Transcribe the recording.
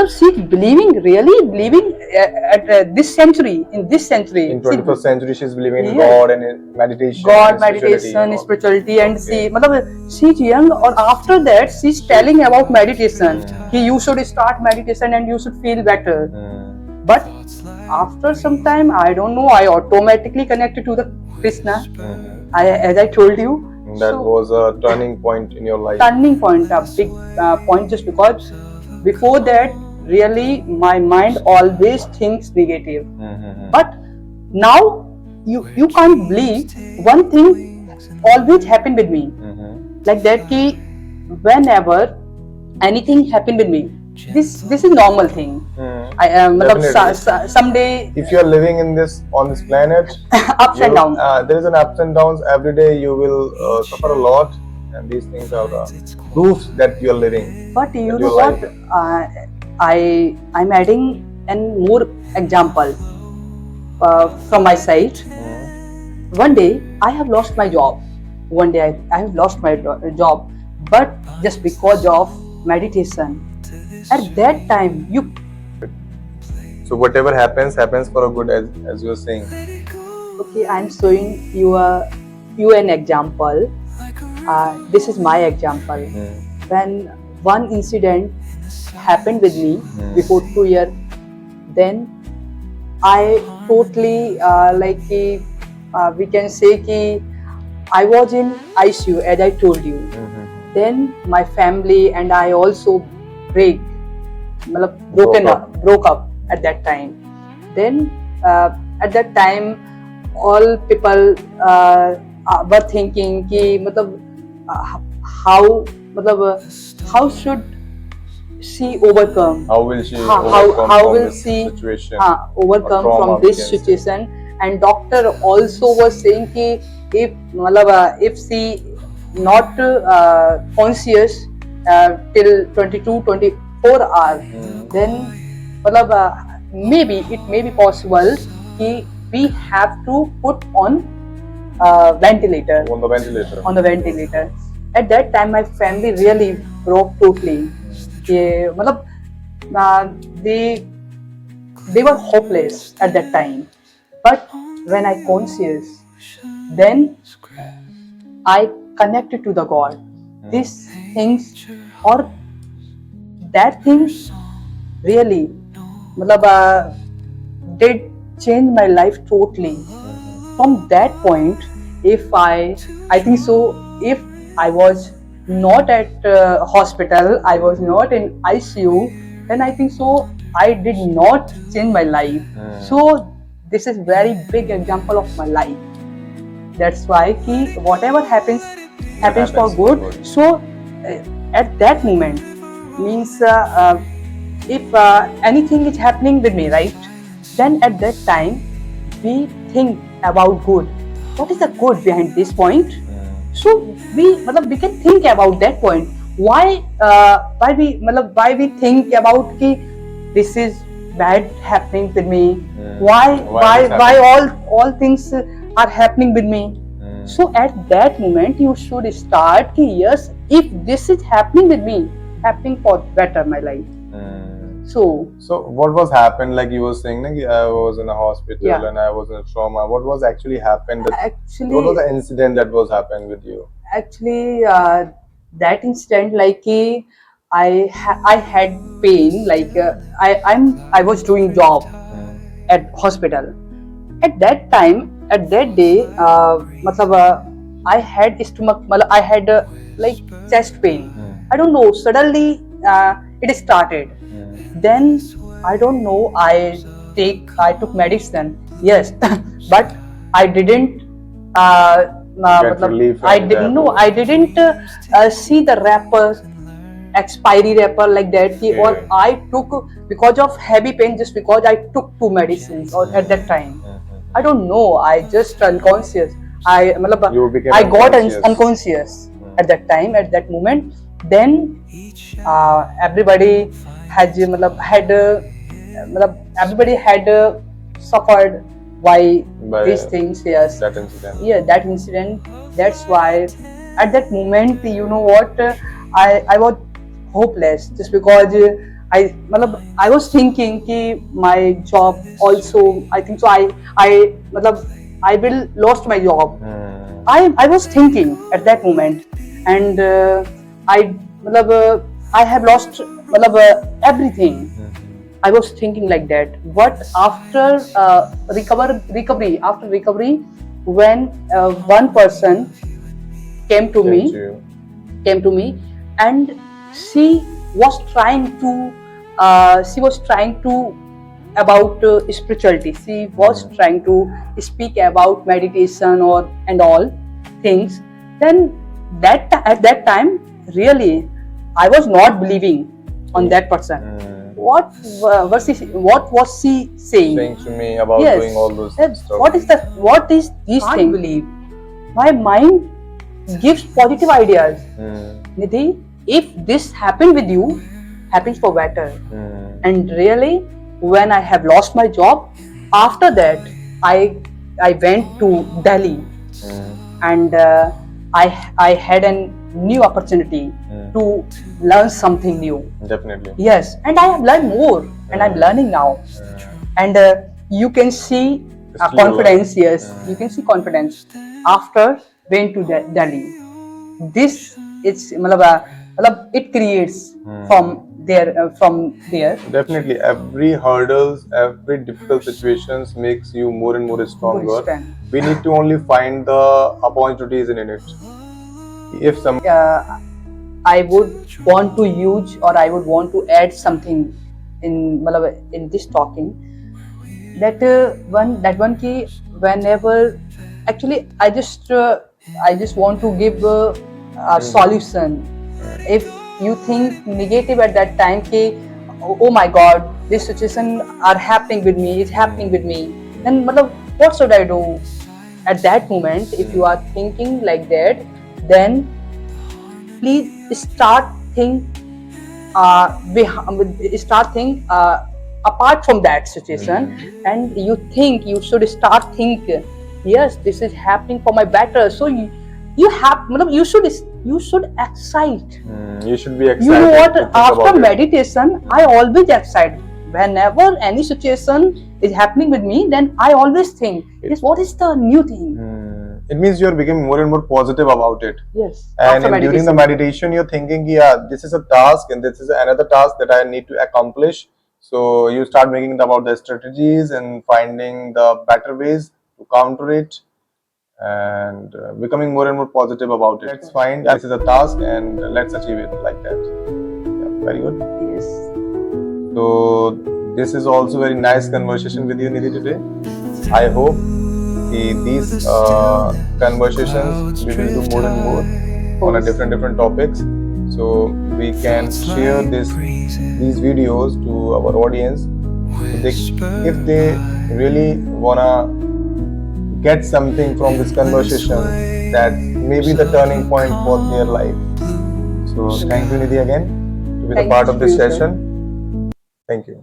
She's really believing at this century, in this century. In 21st century, she's believing in Yeah. God and in meditation. God, and spirituality meditation, and all. spirituality, and Okay. she's young, or after that she's telling about meditation. You should start meditation and you should feel better. But after some time, I don't know, I automatically connected to the Krishna. As I told you. That was a turning point in your life. Turning point, a big point, just because before that, really, my mind always thinks negative. But now, you can't believe, one thing always happened with me. Like that, ki whenever anything happened with me, this is normal thing. I am someday, if you are living in this on this planet, ups and downs. There is an ups and downs every day. You will suffer a lot, and these things are the proofs that you are living. But you know what? I'm adding an more example from my side. One day I have lost my job. One day I have lost my job, but just because of meditation. At that time, So whatever happens for a good, as you are saying. Okay, I'm showing you an example. This is my example. When one incident happened with me before 2 years, then I totally we can say ki I was in ICU, as I told you. Then my family and I also broke up at that time. Then at that time, all people were thinking ki how should she overcome? How will she how will this she situation? overcome from this situation? And doctor also was saying ki if she not conscious till 22-24 hours, then maybe it may be possible ki we have to put on ventilator. On the ventilator. At that time, my family really broke totally. They were hopeless at that time. But when I conscious, then I connected to the God. These things or that things really did change my life totally. From that point, I think so, if I was not at hospital, I was not in ICU, then I think so I did not change my life. So this is very big example of my life. That's why whatever happens for good. So at that moment means if anything is happening with me, right? Then at that time we think about good. What is the good behind this point? So we can think about that point. Why we think about ki this is bad happening with me? Why all things are happening with me? So at that moment you should start ki yes, if this is happening with me, happening for better my life. So what was happened? Like you were saying, I was in a hospital and I was in a trauma. What was actually happened? What was the incident that was happened with you? Actually, that incident, I had pain. I was doing job at hospital. At that time, at that day, I had stomach. I had chest pain. I don't know. Suddenly, it started. Then I don't know. I took medicine. Yes, but I didn't. I didn't know. I didn't see the wrapper, expiry wrapper like that. Or I took because of heavy pain. Just because I took 2 medicines at that time. I don't know. I just unconscious. I got unconscious at that time. At that moment, then everybody everybody had suffered by these things. Yes, that incident. Yeah, that incident. That's why at that moment, you know what, I was hopeless, just because I was thinking कि my job also, I think so, I will lost my job. I was thinking at that moment, and I I have lost everything. I was thinking like that. But after recovery, when one person came to me, came to me, and she was trying to, about spirituality. She was trying to speak about meditation or and all things. Then at that time, really, I was not believing on that person. What what was she saying to me about Yes. doing all those That stuff. what is this Can't thing? Believe. My mind gives positive ideas. Nidhi, if this happened with you, happens for better. And really, when I have lost my job, after that, I went to Delhi, and I had a new opportunity to learn something new. Definitely. Yes, and I have learned more, and I'm learning now. And you can see confidence. Yes, you can see confidence after went to Delhi. This it's it creates from there. Definitely, every hurdles, every difficult situations makes you more and more stronger. Strength. We need to only find the opportunities in it. If some I would want to use, or I would want to add something in this talking, that one key, whenever actually I just want to give a solution. If you think negative at that time ki, oh my god, this situation are happening with me, it's happening with me, then what should I do at that moment? If you are thinking like that, then please start think apart from that situation, and you should start think, yes, this is happening for my better. So you should excite. you should be excited. You know to what? think After about it. meditation, I always excite. Whenever any situation is happening with me, then I always think, yes, what is the new thing? It means you're becoming more and more positive about it. Yes. And After during the meditation, you're thinking, yeah, this is a task and this is another task that I need to accomplish. So you start making about the strategies and finding the better ways to counter it, and becoming more and more positive about it. Let's find this is a task and let's achieve it like that. Yeah, very good. Yes. So this is also very nice conversation with you, Nidhi, today. I hope these conversations we will do more and more on a different topics, so we can share these videos to our audience, so if they really wanna get something from this conversation, that may be the turning point for their life. So thank you, Nidhi, again to be the part of this session. Thank you.